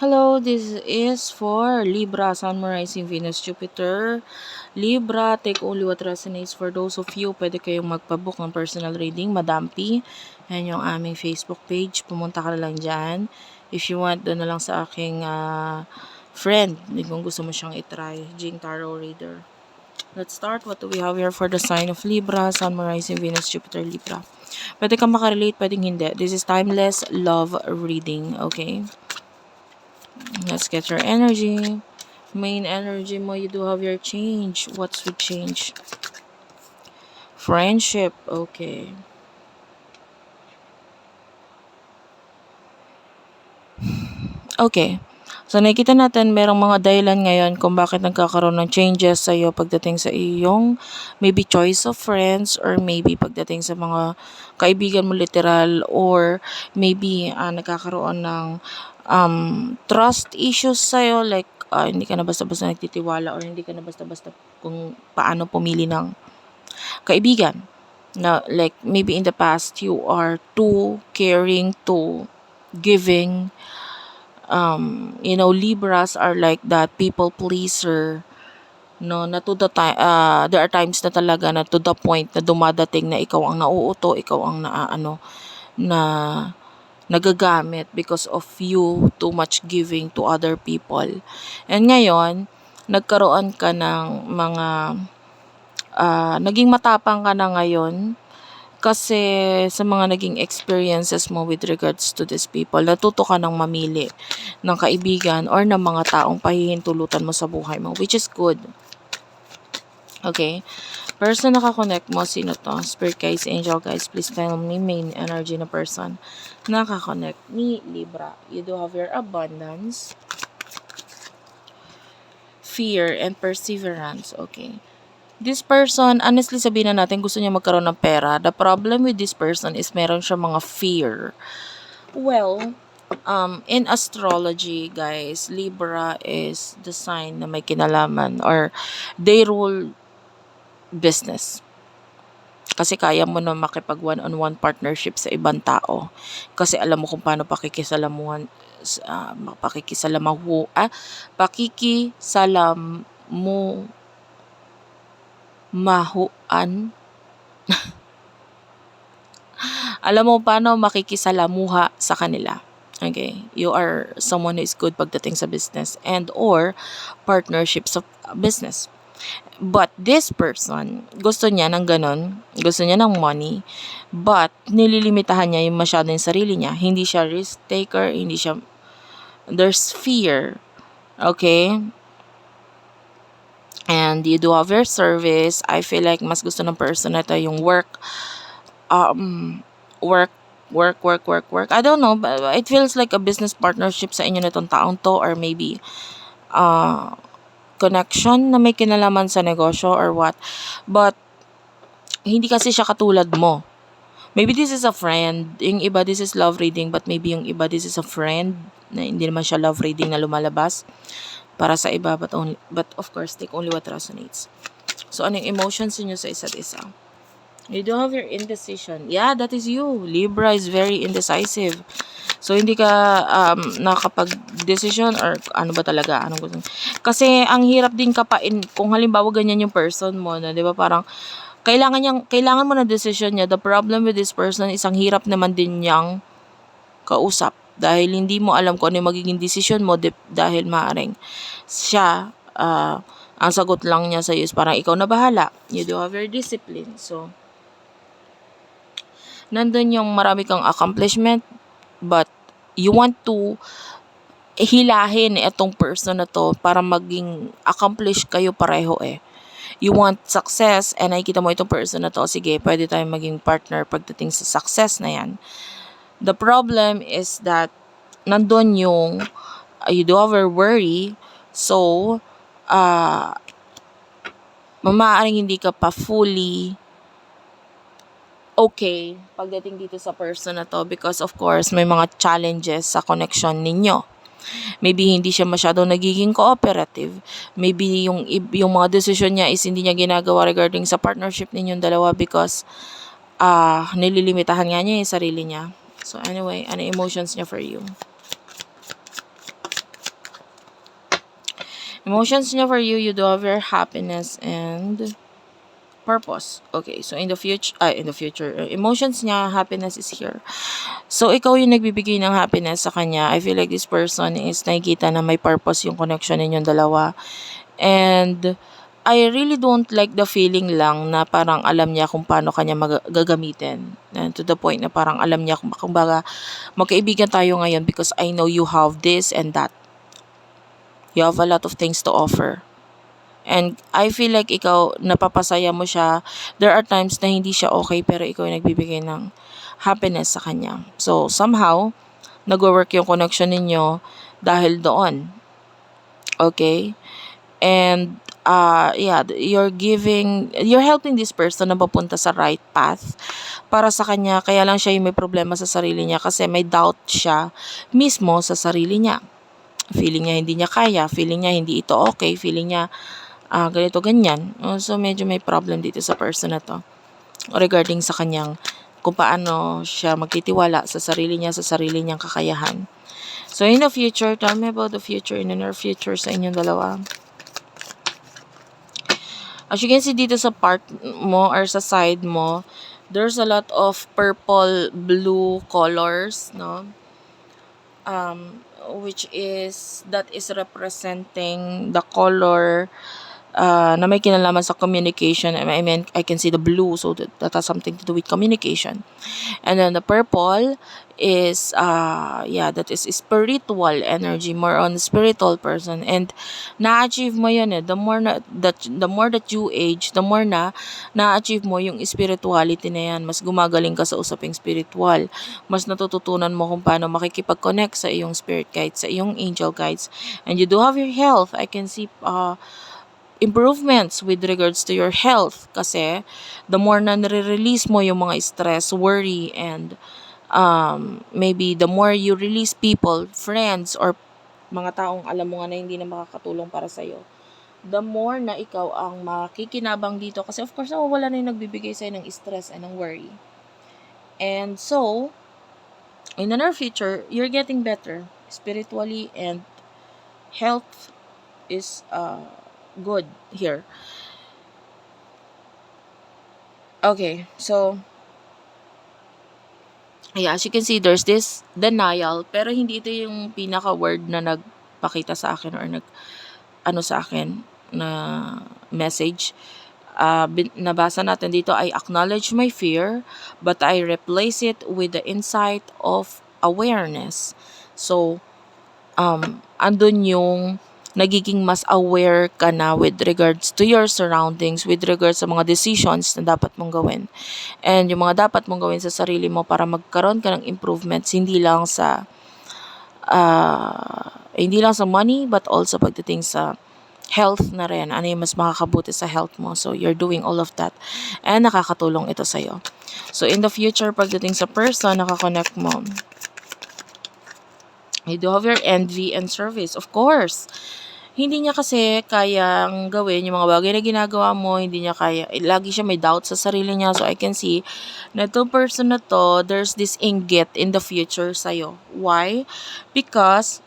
Hello, this is for Libra, Sun, Rising, Venus, Jupiter. Libra, take only what resonates. For those of you, pwede kayong magpabook ng personal reading, Madam P. Yan yung aming Facebook page. Pumunta ka na lang dyan. If you want, doon na lang sa aking friend. Kung gusto mo siyang itry. Jing Tarot Reader. Let's start. What do we have here for the sign of Libra, Sun, Rising, Venus, Jupiter, Libra? Pwede kang makarelate, pwedeng hindi. This is timeless love reading, okay? Let's get your energy. Main energy mo, you do have your change. What's with change? Friendship, okay. Okay. So, nakikita natin merong mga dahilan ngayon kung bakit nagkakaroon ng changes sa iyo pagdating sa iyong maybe choice of friends or maybe pagdating sa mga kaibigan mo literal or maybe nagkakaroon ng trust issues sa iyo like hindi ka na basta-basta nagtitiwala or hindi ka na basta-basta kung paano pumili ng kaibigan. Na like maybe in the past you are too caring, too giving. Libras are like that people pleaser, no, na to the time, there are times na talaga na to the point na dumadating na ikaw ang nauuto, ikaw ang na nagagamit because of you too much giving to other people. And ngayon, nagkaroon ka ng mga naging matapang ka na ngayon kasi sa mga naging experiences mo with regards to these people, natuto ka ng mamili ng kaibigan or ng mga taong pahihintulutan mo sa buhay mo, which is good. Okay? Person nakakonect mo, sino to? Spirit guides, angel guides, please tell me main energy na person nakakonect ni Libra. You do have your abundance, fear, and perseverance. Okay? This person, honestly sabihin na natin, gusto niya magkaroon ng pera. The problem with this person is meron siya mga fear. Well, in astrology, guys, Libra is the sign na may kinalaman or they rule business. Kasi kaya mo na makipag one-on-one partnership sa ibang tao. Kasi alam mo kung paano pakikisalamuhan, mahuan. Alam mo paano makikisalamuha sa kanila. Okay? You are someone who is good pagdating sa business and or partnerships of business. But this person, gusto niya ng ganun, gusto niya ng money, but nililimitahan niya yung masyado yung sarili niya. Hindi siya risk taker, there's fear. Okay? And you do have your service. I feel like mas gusto ng person na ito yung work. I don't know, but it feels like a business partnership sa inyo nitong taong to or maybe connection na may kinalaman sa negosyo or what. But hindi kasi siya katulad mo. Maybe this is a friend. Yung iba, this is love reading. But maybe yung iba, this is a friend na hindi naman siya love reading na lumalabas para sa iba. But of course, take only what resonates. So, ano yung emotions niyo sa isa't isa? You do have your indecision. Yeah, that is you. Libra is very indecisive. So, hindi ka nakapag-decision or ano ba talaga? Anong gusto? Kasi, ang hirap din kapain, kung halimbawa ganyan yung person mo, na, di ba parang, kailangan mo na decision niya. The problem with this person is ang hirap naman din niyang kausap. Dahil hindi mo alam kung ano yung magiging decision mo dahil maaring siya, ang sagot lang niya sa iyo is parang ikaw na bahala. You do have your discipline. So, nandun yung marami kang accomplishment but you want to hilahin itong person na to para maging accomplish kayo pareho eh. You want success and nakikita mo itong person na to, sige, pwede tayong maging partner pagdating sa success na yan. The problem is that nandun yung you do have a worry, so mamaaring hindi ka pa fully okay pagdating dito sa person na to because of course may mga challenges sa connection ninyo. Maybe hindi siya masyadong nagiging cooperative. Maybe yung mga decision niya is hindi niya ginagawa regarding sa partnership ninyong dalawa because nililimitahan nga niya yung sarili niya. So anyway, ano emotions niya for you? Emotions niya for you, you do have your happiness and purpose. Okay, so in the future, emotions niya, happiness is here. So, ikaw yung nagbibigay ng happiness sa kanya. I feel like this person is nakikita na may purpose yung connection ninyong dalawa. And, I really don't like the feeling lang na parang alam niya kung paano kanya gagamitin. And to the point na parang alam niya kung baga, magkaibigan tayo ngayon because I know you have this and that. You have a lot of things to offer. And I feel like ikaw, napapasaya mo siya. There are times na hindi siya okay, pero ikaw yung nagbibigay ng happiness sa kanya. So, somehow, nag-work yung connection ninyo dahil doon. Okay? And, yeah, you're helping this person na papunta sa right path para sa kanya. Kaya lang siya yung may problema sa sarili niya kasi may doubt siya mismo sa sarili niya. Feeling niya hindi niya kaya, feeling niya hindi ito okay, feeling niya ganito, ganyan. So, medyo may problem dito sa person na to regarding sa kanyang kung paano siya magtitiwala sa sarili niya, sa sarili niyang kakayahan. So, in the future, tell me about the future, in the near future sa inyong dalawa. As you can see dito sa part mo or sa side mo, there's a lot of purple, blue colors, no? That is representing the color na may kinalaman sa communication. I mean, I can see the blue, so that has something to do with communication. And then the purple is, that is spiritual energy, more on spiritual person. And na-achieve mo yun eh. The more that you age, the more na-achieve mo yung spirituality na yan. Mas gumagaling ka sa usaping spiritual. Mas natututunan mo kung paano makikipag-connect sa iyong spirit guides, sa iyong angel guides. And you do have your health. I can see, improvements with regards to your health kasi the more na nare-release mo yung mga stress, worry, and maybe the more you release people, friends, or mga taong alam mo nga na hindi na makakatulong para sa'yo, the more na ikaw ang makikinabang dito kasi of course wala na yung nagbibigay sa'yo ng stress and ng worry. And so, in the near future, you're getting better spiritually and health is good here. Okay, so yeah, as you can see, there's this denial, pero hindi ito yung pinaka-word na nagpakita sa akin or sa akin na message. Nabasa natin dito, I acknowledge my fear, but I replace it with the insight of awareness. So, andun yung nagiging mas aware ka na with regards to your surroundings, with regards sa mga decisions na dapat mong gawin. And yung mga dapat mong gawin sa sarili mo para magkaroon ka ng improvements, hindi lang sa money, but also pagdating sa health na rin. Ano yung mas makakabuti sa health mo. So, you're doing all of that. And nakakatulong ito sa'yo. So, in the future, pagdating sa person, nakakonect mo, you do have your envy and service. Of course, hindi niya kasi kayang gawin yung mga bagay na ginagawa mo, hindi niya kaya, lagi siya may doubt sa sarili niya. So, I can see na itong person na to, there's this inggit in the future sa'yo. Why? Because,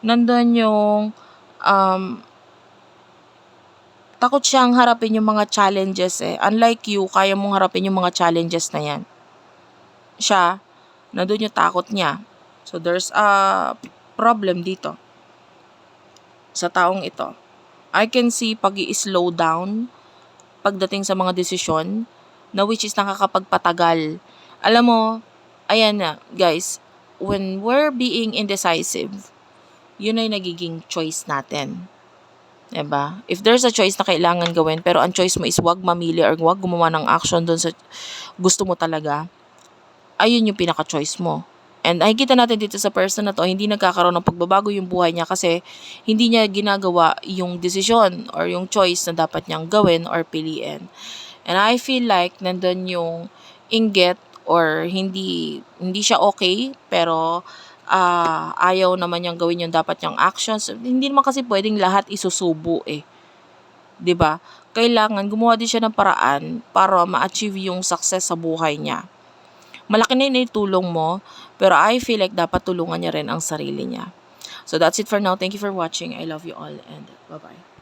nandun yung, takot siyang harapin yung mga challenges eh. Unlike you, kaya mong harapin yung mga challenges na yan. Siya, nandun yung takot niya. So, there's a problem dito sa taong ito. I can see pag-i-slow down pagdating sa mga desisyon na which is nakakapagpatagal. Alam mo, ayan na, guys, when we're being indecisive, yun ay nagiging choice natin. Diba? If there's a choice na kailangan gawin, pero ang choice mo is wag mamili or wag gumawa ng action doon sa gusto mo talaga, ayun yung pinaka-choice mo. And nakikita natin dito sa person na to, hindi nagkakaroon ng pagbabago yung buhay niya kasi hindi niya ginagawa yung decision or yung choice na dapat niyang gawin or piliin. And I feel like nandun yung inggit or hindi siya okay, pero ayaw naman niyang gawin yung dapat niyang actions. Hindi naman kasi pwedeng lahat isusubo eh. 'Di ba? Kailangan gumawa din siya ng paraan para ma-achieve yung success sa buhay niya. Malaki na yung tulong mo, pero I feel like dapat tulungan niya rin ang sarili niya. So that's it for now. Thank you for watching. I love you all and bye-bye.